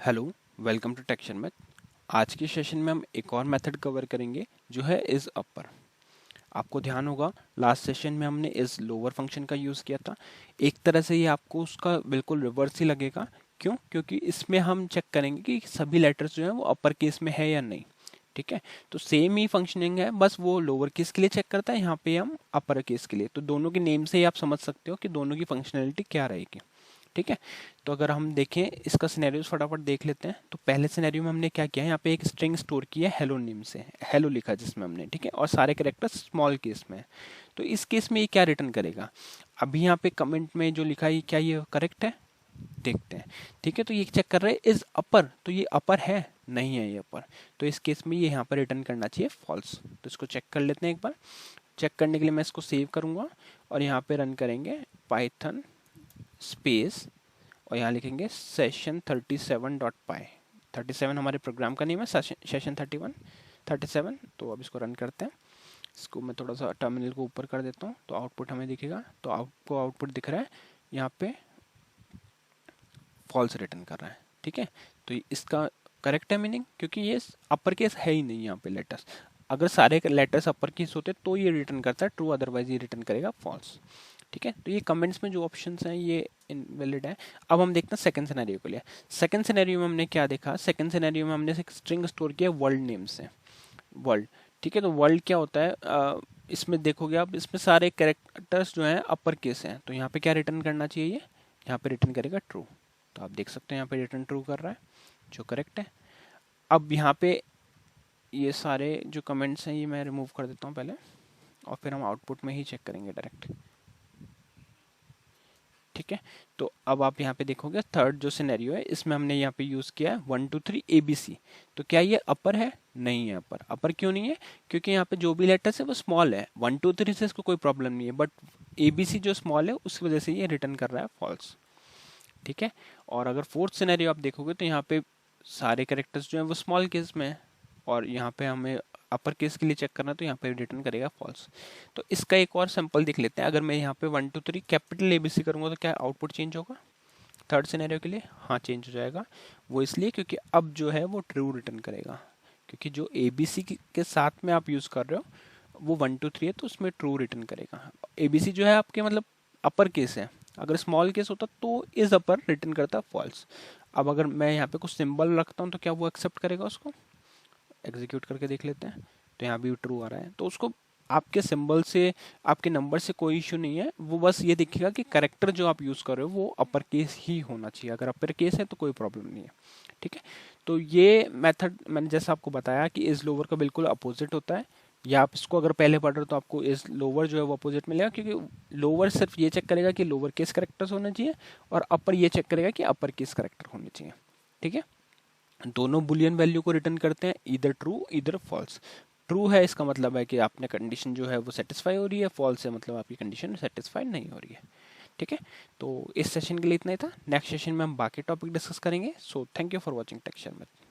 Hello, welcome to टेक्शन math. आज के सेशन में हम एक और मेथड कवर करेंगे जो है इज अपर। आपको ध्यान होगा लास्ट सेशन में हमने इज लोअर फंक्शन का यूज़ किया था। एक तरह से ये आपको उसका बिल्कुल रिवर्स ही लगेगा। क्यों? क्योंकि इसमें हम चेक करेंगे कि सभी लेटर्स जो हैं वो अपर केस में है या नहीं। ठीक है, तो सेम ही फंक्शनिंग है, बस वो लोअर केस के लिए चेक करता है, यहाँ पे हम अपर केस के लिए। तो दोनों के नेम से ही आप समझ सकते हो कि दोनों की फंक्शनैलिटी क्या रहेगी। ठीक है, तो अगर हम देखें इसका सिनेरियो फटाफट देख लेते हैं। तो पहले सिनेरियो में हमने क्या किया है, यहाँ पे एक स्ट्रिंग स्टोर किया है हेलो नेम से, हेलो लिखा जिसमें हमने, ठीक है, और सारे कैरेक्टर्स स्मॉल केस में है। तो इस केस में ये क्या रिटर्न करेगा? अभी यहाँ पे कमेंट में जो लिखा है क्या ये करेक्ट है? देखते हैं। ठीक है, तो ये चेक कर रहे हैं इज अपर, तो ये अपर है? नहीं है ये अपर। तो इस केस में ये यहाँ पर रिटर्न करना चाहिए फॉल्स। तो इसको चेक कर लेते हैं एक बार। चेक करने के लिए मैं इसको सेव करूंगा और यहाँ पे रन करेंगे पाइथन स्पेस और यहाँ लिखेंगे session37.py। 37 हमारे प्रोग्राम का नेम है, सेशन 37। तो अब इसको रन करते हैं। इसको मैं थोड़ा सा टर्मिनल को ऊपर कर देता हूँ तो आउटपुट हमें दिखेगा। तो आपको आउटपुट दिख रहा है यहाँ पे फॉल्स रिटर्न कर रहा है। ठीक है, तो इसका करेक्ट है मीनिंग, क्योंकि ये अपर केस है ही नहीं यहाँ पे लेटर्स। अगर सारे लेटर्स अपर केस होते तो ये रिटर्न करता है ट्रू, अदरवाइज ये रिटर्न करेगा फॉल्स। ठीक है, तो ये कमेंट्स में जो ऑप्शंस हैं ये इनवैलिड है। अब हम देखते हैं सेकंड सिनेरियो के लिए। सेकंड सिनेरियो में हमने क्या देखा? सेकंड सिनेरियो में हमने एक स्ट्रिंग स्टोर किया वर्ल्ड नेम से, वर्ल्ड। ठीक है, तो वर्ल्ड क्या होता है? इसमें देखोगे आप, इसमें सारे कैरेक्टर्स जो हैं अपर केस हैं। तो यहाँ पे क्या रिटर्न करना चाहिए? ये यहाँ पे रिटर्न करेगा ट्रू। तो आप देख सकते हैं यहाँ पे रिटर्न ट्रू कर रहा है, जो करेक्ट है। अब यहाँ पे ये सारे जो कमेंट्स हैं ये मैं रिमूव कर देता हूँ पहले, और फिर हम आउटपुट में ही चेक करेंगे डायरेक्ट। ठीक है, तो अब आप यहाँ पे देखोगे थर्ड जो सिनेरियो है इसमें हमने यहाँ पे यूज किया है 1 2 3 ABC। तो क्या ये अपर है? नहीं है अपर। अपर क्यों नहीं है? क्योंकि यहाँ पे जो भी लेटर्स है वो स्मॉल है। 1 2 3 से इसको कोई प्रॉब्लम नहीं है, बट ABC जो स्मॉल है उसकी वजह से ये रिटर्न कर रहा है फॉल्स। ठीक है, और अगर फोर्थ सिनेरियो आप देखोगे तो यहाँ पे सारे कैरेक्टर्स जो हैं वो स्मॉल केस में है, और यहाँ पे हमें अपर केस के लिए चेक करना, तो यहाँ पे रिटर्न करेगा फॉल्स। तो इसका एक और सैंपल देख लेते हैं। अगर मैं यहाँ पे 1 2 3 कैपिटल ABC करूँगा तो क्या आउटपुट चेंज होगा थर्ड सिनेरियो के लिए? हाँ, चेंज हो जाएगा। वो इसलिए क्योंकि अब जो है वो ट्रू रिटर्न करेगा, क्योंकि जो ABC के साथ में आप यूज़ कर रहे हो वो 1 2 3 है, तो उसमें ट्रू रिटर्न करेगा। ABC जो है आपके मतलब अपर केस है। अगर स्मॉल केस होता तो इज अपर रिटर्न करता फॉल्स। अब अगर मैं यहाँ पे कुछ सिंबल रखता हूँ तो क्या वो एक्सेप्ट करेगा उसको? एग्जीक्यूट करके देख लेते हैं। तो यहाँ भी ट्रू आ रहा है। तो उसको आपके सिंबल से, आपके नंबर से कोई इशू नहीं है। वो बस ये दिखेगा कि करेक्टर जो आप यूज़ कर रहे हो वो अपर केस ही होना चाहिए। अगर अपर केस है तो कोई प्रॉब्लम नहीं है। ठीक है, तो ये मेथड मैंने जैसा आपको बताया कि इज लोअर का बिल्कुल अपोजिट होता है। या आप इसको अगर पहले पढ़ रहे हो तो आपको इज लोअर जो है वो अपोजिट मिलेगा, क्योंकि लोअर सिर्फ ये चेक करेगा कि लोअर केस करेक्टर्स होने चाहिए, और अपर ये चेक करेगा कि अपर केस करेक्टर होने चाहिए। ठीक है, दोनों बुलियन वैल्यू को रिटर्न करते हैं, इधर ट्रू इधर फॉल्स। ट्रू है इसका मतलब है कि आपने कंडीशन जो है वो सेटिस्फाई हो रही है, फॉल्स है मतलब आपकी कंडीशन सेटिस्फाई नहीं हो रही है। ठीक है, तो इस सेशन के लिए इतना ही था। नेक्स्ट सेशन में हम बाकी टॉपिक डिस्कस करेंगे। So thank you for watching texture math.